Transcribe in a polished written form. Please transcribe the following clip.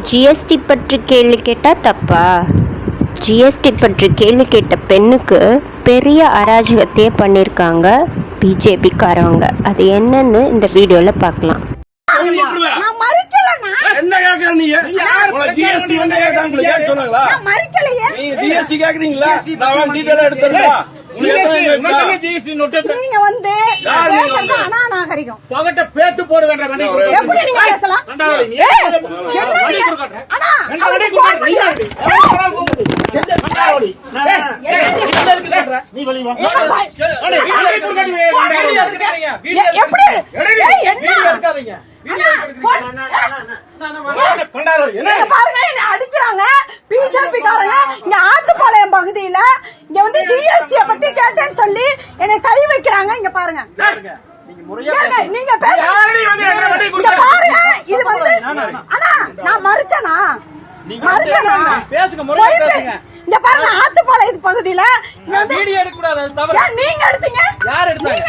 GST பற்றி கேள்வி கேட்டால் தப்பா? ஜிஎஸ்டி பற்றி கேள்வி கேட்ட பெண்ணுக்கு பெரிய அராஜகத்தையே பண்ணியிருக்காங்க பிஜேபிக்காரவங்க. அது என்னன்னு இந்த வீடியோவில் பார்க்கலாம். நீங்க வந்து அநாகரிகம் பேத்து போட வேண்டாம். எப்படி நீங்க பேசலாம்? அடிக்கிறாங்க பிஜேபி காரங்க இங்க ஆத்துப்பாளையம் பகுதியில. இங்க வந்து ஜிஎஸ்டி பத்தி கேட்டேன்னு சொல்லி என்னை கை வைக்கிறாங்க. இங்க பாருங்க, நீங்க பாருங்க. இது வந்து அண்ணா நான் மறுச்சனா இங்க பாருங்க, ஆத்துப்பாளையம் பகுதியில நீங்க எடுத்தீங்க. யார் எடுத்தாங்க?